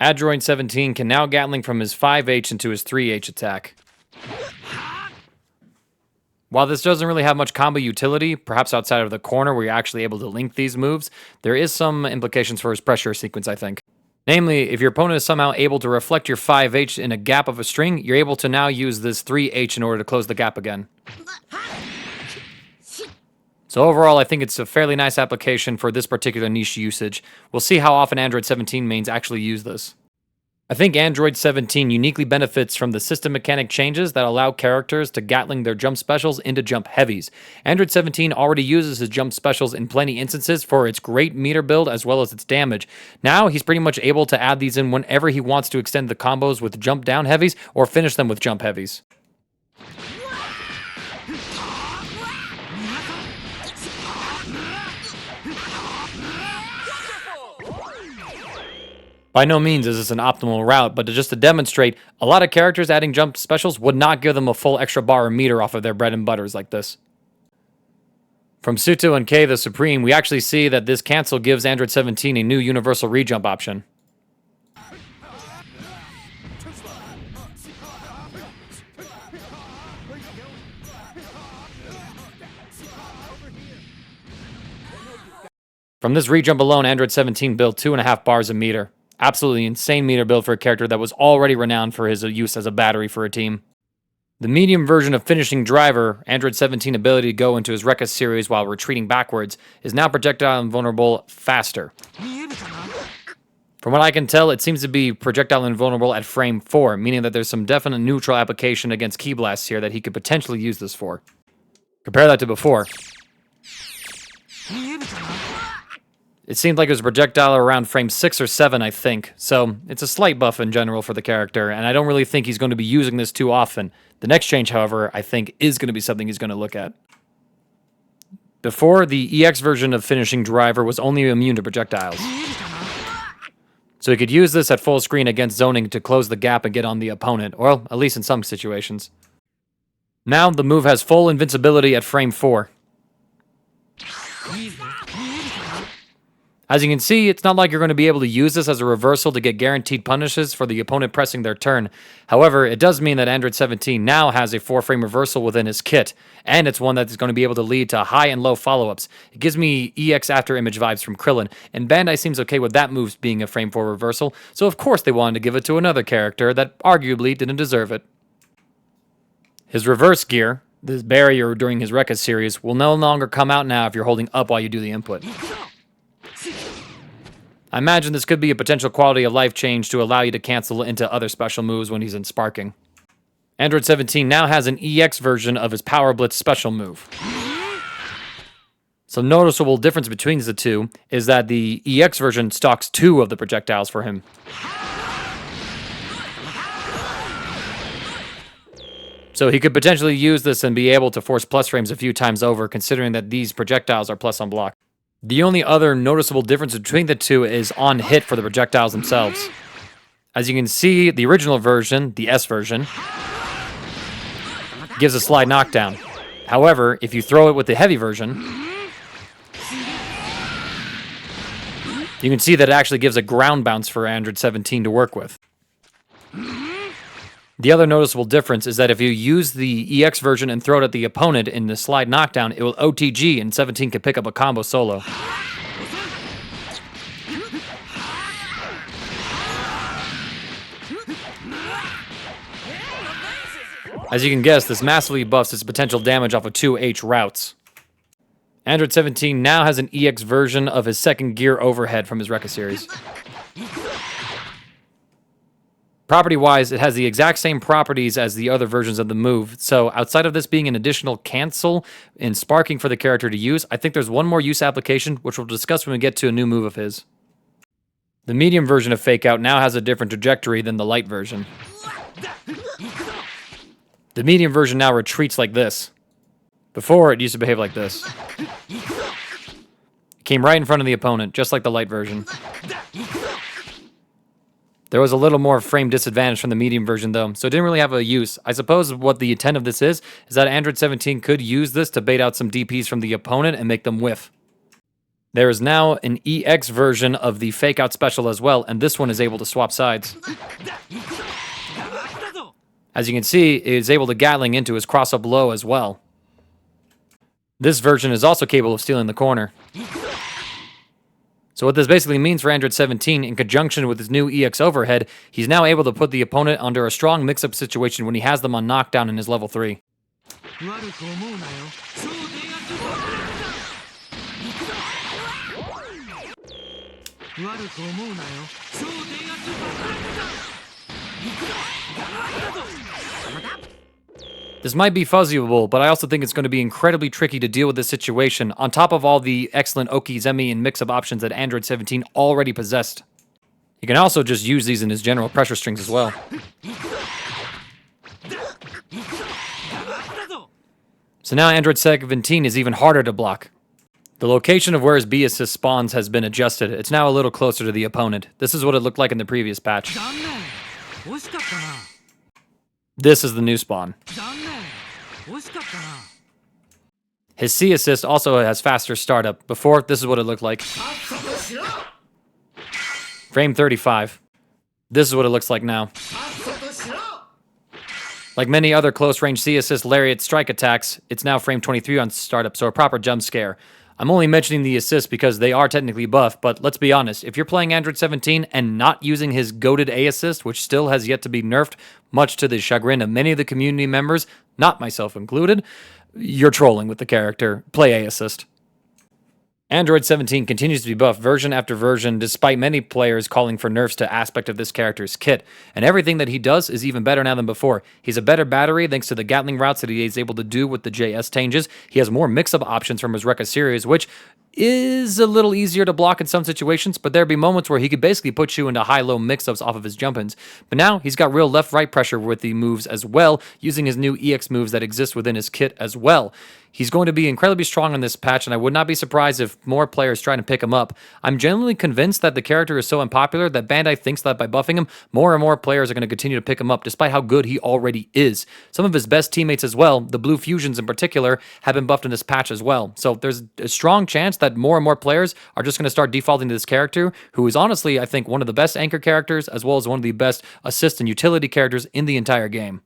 Android 17 can now Gatling from his 5H into his 3H attack. While this doesn't really have much combo utility, perhaps outside of the corner where you're actually able to link these moves, there is some implications for his pressure sequence, I think. Namely, if your opponent is somehow able to reflect your 5H in a gap of a string, you're able to now use this 3H in order to close the gap again. So overall, I think it's a fairly nice application for this particular niche usage. We'll see how often Android 17 mains actually use this. I think Android 17 uniquely benefits from the system mechanic changes that allow characters to Gatling their jump specials into jump heavies. Android 17 already uses his jump specials in plenty instances for its great meter build as well as its damage. Now he's pretty much able to add these in whenever he wants to extend the combos with jump down heavies or finish them with jump heavies. By no means is this an optimal route, but just to demonstrate, a lot of characters adding jump specials would not give them a full extra bar or meter off of their bread and butters like this. From Suto and K the Supreme, we actually see that this cancel gives Android 17 a new universal rejump option. From this rejump alone, Android 17 built 2.5 bars a meter. Absolutely insane meter build for a character that was already renowned for his use as a battery for a team. The medium version of Finishing Driver, Android 17 ability to go into his Rekka series while retreating backwards, is now projectile invulnerable faster. From what I can tell, it seems to be projectile invulnerable at frame 4, meaning that there's some definite neutral application against Ki Blasts here that he could potentially use this for. Compare that to before. It seemed like it was a projectile around frame 6 or 7, I think, so it's a slight buff in general for the character, and I don't really think he's going to be using this too often. The next change, however, I think is going to be something he's going to look at. Before, the EX version of Finishing Driver was only immune to projectiles. So he could use this at full screen against zoning to close the gap and get on the opponent, or at least in some situations. Now, the move has full invincibility at frame 4. As you can see, it's not like you're going to be able to use this as a reversal to get guaranteed punishes for the opponent pressing their turn. However, it does mean that Android 17 now has a 4-frame reversal within his kit, and it's one that is going to be able to lead to high and low follow-ups. It gives me EX after image vibes from Krillin, and Bandai seems okay with that move being a frame 4 reversal, so of course they wanted to give it to another character that arguably didn't deserve it. His reverse gear, this barrier during his Rekka series, will no longer come out now if you're holding up while you do the input. I imagine this could be a potential quality of life change to allow you to cancel into other special moves when he's in sparking. Android 17 now has an EX version of his Power Blitz special move. Some noticeable difference between the two is that the EX version stocks 2 of the projectiles for him. So he could potentially use this and be able to force plus frames a few times over, considering that these projectiles are plus on block. The only other noticeable difference between the two is on hit for the projectiles themselves. As you can see, the original version, the S version, gives a slide knockdown. However, if you throw it with the heavy version, you can see that it actually gives a ground bounce for Android 17 to work with. The other noticeable difference is that if you use the EX version and throw it at the opponent in the slide knockdown, it will OTG and 17 can pick up a combo solo. As you can guess, this massively buffs its potential damage off of 2H routes. Android 17 now has an EX version of his second gear overhead from his Rekka series. Property-wise, it has the exact same properties as the other versions of the move, so outside of this being an additional cancel in sparking for the character to use, I think there's one more use application, which we'll discuss when we get to a new move of his. The medium version of Fake Out now has a different trajectory than the light version. The medium version now retreats like this. Before, it used to behave like this. It came right in front of the opponent, just like the light version. There was a little more frame disadvantage from the medium version, though, so it didn't really have a use. I suppose what the intent of this is that Android 17 could use this to bait out some DPs from the opponent and make them whiff. There is now an EX version of the Fake Out special as well, and this one is able to swap sides. As you can see, it is able to Gatling into his cross-up low as well. This version is also capable of stealing the corner. So what this basically means for Android 17, in conjunction with his new EX overhead, he's now able to put the opponent under a strong mix-up situation when he has them on knockdown in his level 3. This might be fuzzyable, but I also think it's going to be incredibly tricky to deal with this situation, on top of all the excellent Oki, Zemi, and mix-up options that Android 17 already possessed. You can also just use these in his general pressure strings as well. So now Android 17 is even harder to block. The location of where his B assist spawns has been adjusted. It's now a little closer to the opponent. This is what it looked like in the previous patch. This is the new spawn. His C assist also has faster startup. Before, this is what it looked like. Frame 35. This is what it looks like now. Like many other close-range C assist lariat strike attacks, it's now frame 23 on startup, so a proper jump scare. I'm only mentioning the assists because they are technically buff, but let's be honest, if you're playing Android 17 and not using his goated A assist, which still has yet to be nerfed, much to the chagrin of many of the community members, not myself included, you're trolling with the character. Play A assist. Android 17 continues to be buffed version after version, despite many players calling for nerfs to aspect of this character's kit. And everything that he does is even better now than before. He's a better battery thanks to the Gatling routes that he is able to do with the JS changes. He has more mix-up options from his Rekka series, which is a little easier to block in some situations, but there'd be moments where he could basically put you into high-low mix-ups off of his jump-ins. But now he's got real left-right pressure with the moves as well, using his new EX moves that exist within his kit as well. He's going to be incredibly strong on this patch, and I would not be surprised if more players try to pick him up. I'm genuinely convinced that the character is so unpopular that Bandai thinks that by buffing him, more and more players are going to continue to pick him up, despite how good he already is. Some of his best teammates as well, the Blue Fusions in particular, have been buffed in this patch as well. So there's a strong chance that more and more players are just going to start defaulting to this character, who is honestly, I think, one of the best anchor characters, as well as one of the best assist and utility characters in the entire game.